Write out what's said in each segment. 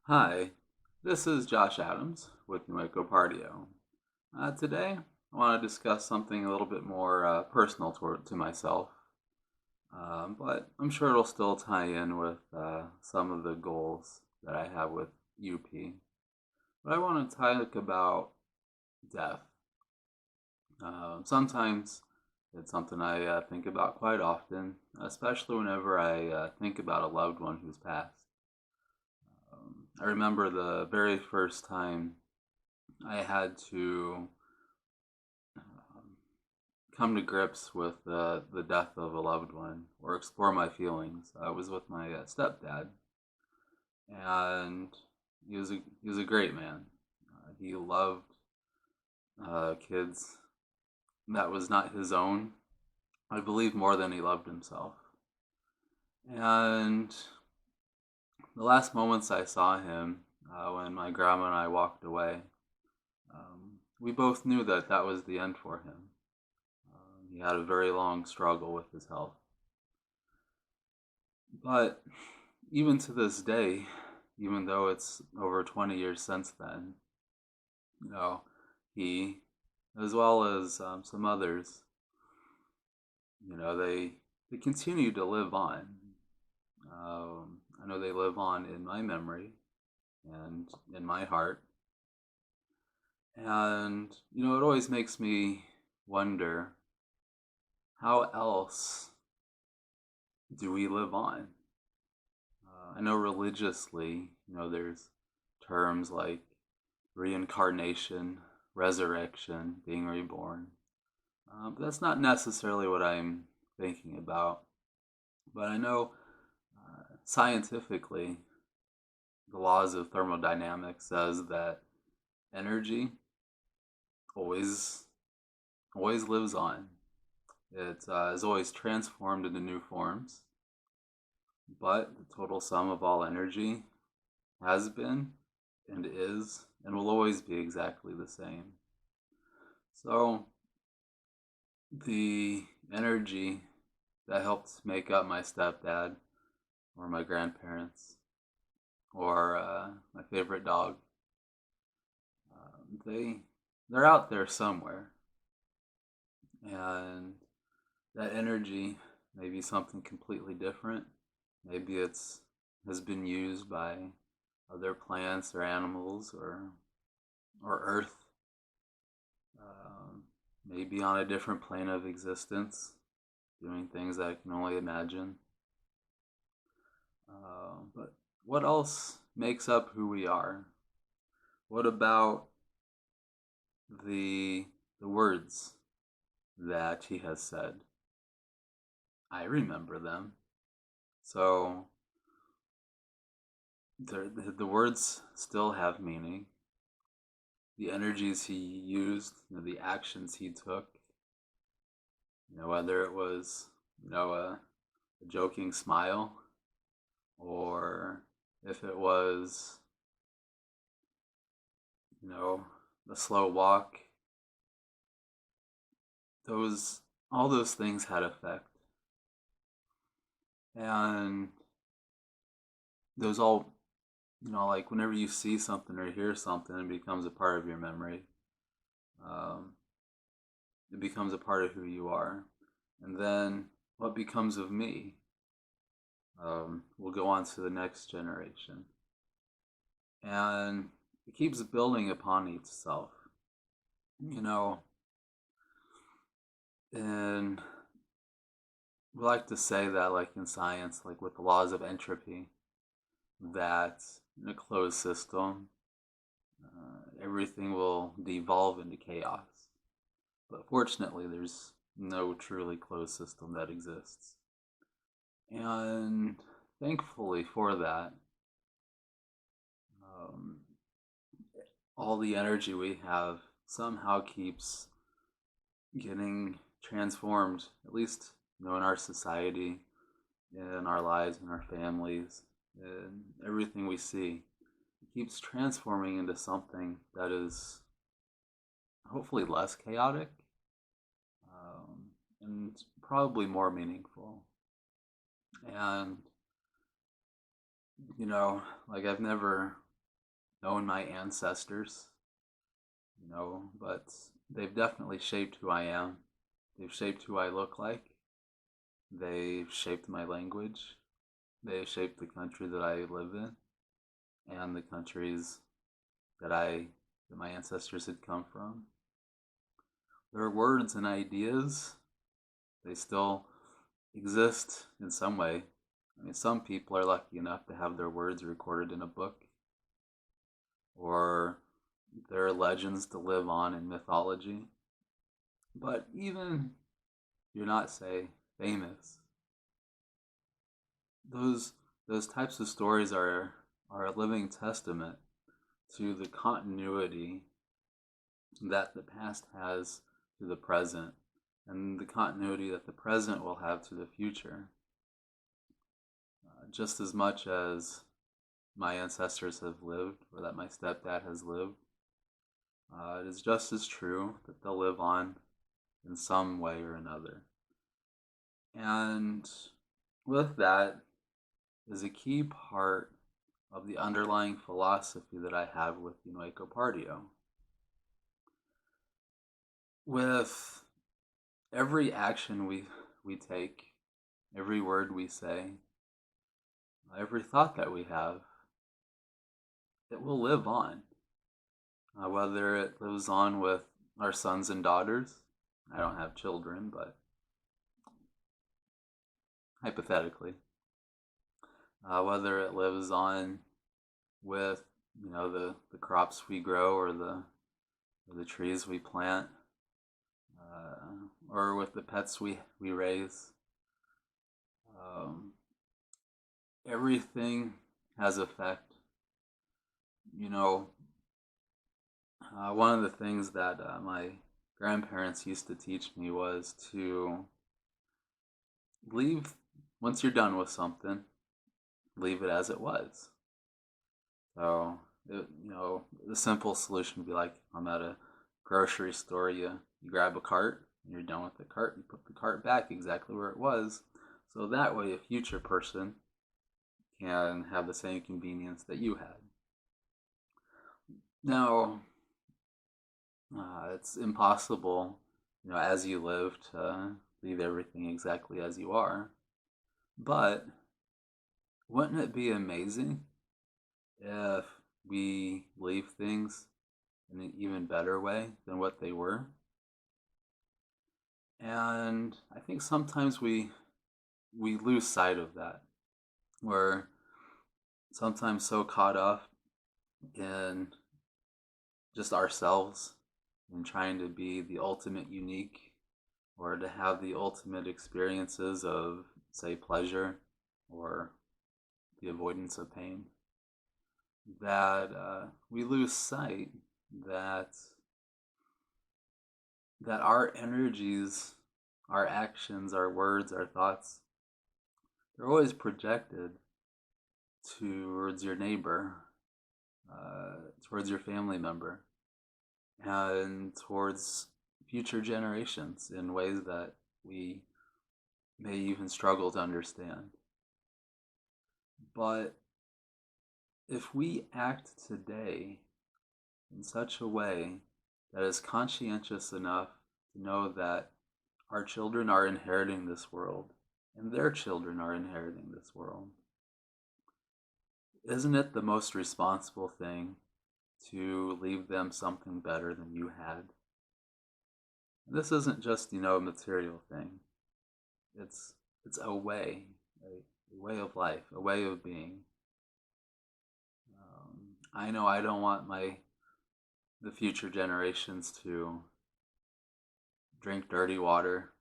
Hi, this is Josh Adams with Unueco Partio. Today, I want to discuss something a little bit more personal to myself, but I'm sure it'll still tie in with some of the goals that I have with UP. But I want to talk about death. Sometimes it's something I think about quite often, especially whenever I think about a loved one who's passed. I remember the very first time I had to come to grips with the death of a loved one or explore my feelings. I was with my stepdad, and he was a great man. He loved kids that was not his own. I believe more than he loved himself. And the last moments I saw him, when my grandma and I walked away, we both knew that that was the end for him. He had a very long struggle with his health. But even to this day, even though it's over 20 years since then, you know, he, as well as some others, they continue to live on. I know they live on in my memory and in my heart. And, it always makes me wonder, how else do we live on? I know religiously, there's terms like reincarnation, resurrection, being reborn. But that's not necessarily what I'm thinking about. But I know scientifically, the laws of thermodynamics says that energy always always lives on. It is always transformed into new forms, but the total sum of all energy has been and is and will always be exactly the same. So the energy that helped make up my stepdad or my grandparents or my favorite dog, they're out there somewhere, and that energy may be something completely different. Maybe it's has been used by other plants or animals or Earth, um, maybe on a different plane of existence, doing things I can only imagine. But what else makes up who we are? What about the words that he has said? I remember them. So the words still have meaning. The energies he used, the actions he took, whether it was, a joking smile, or if it was, a slow walk, those all those things had effect, and those all, like whenever you see something or hear something, it becomes a part of your memory. Um, it becomes a part of who you are, and then what becomes of me will go on to the next generation, and it keeps building upon itself. You know, and we like to say that, like in science, like with the laws of entropy, that in a closed system, everything will devolve into chaos. But fortunately, there's no truly closed system that exists. And thankfully for that, um, all the energy we have somehow keeps getting transformed, at least, in our society, in our lives, in our families, in everything we see. It keeps transforming into something that is hopefully less chaotic, and probably more meaningful. And, like I've never known my ancestors, but they've definitely shaped who I am. They've shaped who I look like. They've shaped my language. They've shaped the country that I live in and the countries that my ancestors had come from. Their words and ideas, they still exist in some way. I mean, some people are lucky enough to have their words recorded in a book, or there are legends to live on in mythology. But even if you're not, say, famous, those those types of stories are a living testament to the continuity that the past has to the present, and the continuity that the present will have to the future. Just as much as my ancestors have lived, or that my stepdad has lived, it is just as true that they'll live on in some way or another. And with that is a key part of the underlying philosophy that I have with Unueco Partio. With every action we take, every word we say, every thought that we have, it will live on. Whether it lives on with our sons and daughters, I don't have children, but hypothetically, whether it lives on with the crops we grow, or the trees we plant, or with the pets we raise. Everything has effect. One of the things that my grandparents used to teach me was to leave, once you're done with something, leave it as it was. So, the simple solution would be like, I'm at a grocery store, you grab a cart, and you're done with the cart, you put the cart back exactly where it was. So that way a future person can have the same convenience that you had. Now, it's impossible, as you live, to leave everything exactly as you are. But wouldn't it be amazing if we leave things in an even better way than what they were? And I think sometimes we lose sight of that. We're sometimes so caught up in just ourselves and trying to be the ultimate unique, or to have the ultimate experiences of, say, pleasure or the avoidance of pain, that we lose sight that our energies, our actions, our words, our thoughts, they're always projected towards your neighbor, towards your family member, and towards future generations in ways that we may even struggle to understand. But if we act today in such a way that is conscientious enough to know that our children are inheriting this world, and their children are inheriting this world, isn't it the most responsible thing to leave them something better than you had? And this isn't just, a material thing. It's a way, a way of life, a way of being. I know I don't want the future generations to drink dirty water,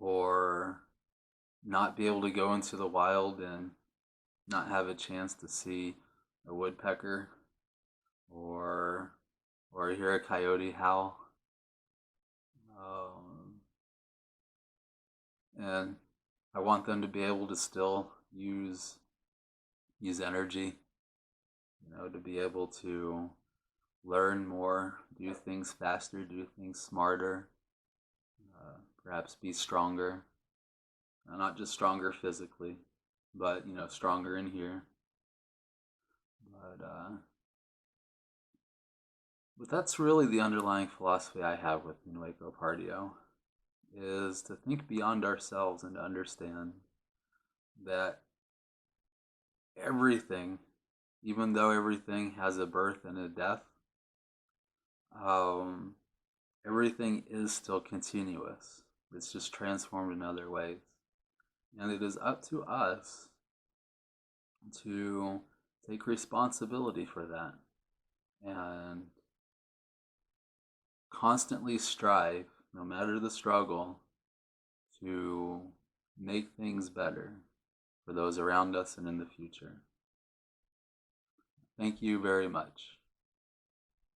or not be able to go into the wild and not have a chance to see a woodpecker, or hear a coyote howl. And I want them to be able to still use energy, to be able to learn more, do things faster, do things smarter, perhaps be stronger. Not just stronger physically, but stronger in here. But But that's really the underlying philosophy I have with Unueco Partio, is to think beyond ourselves and to understand that everything, even though everything has a birth and a death, um, everything is still continuous. It's just transformed in other ways. And it is up to us to take responsibility for that and constantly strive, no matter the struggle, to make things better for those around us and in the future. Thank you very much.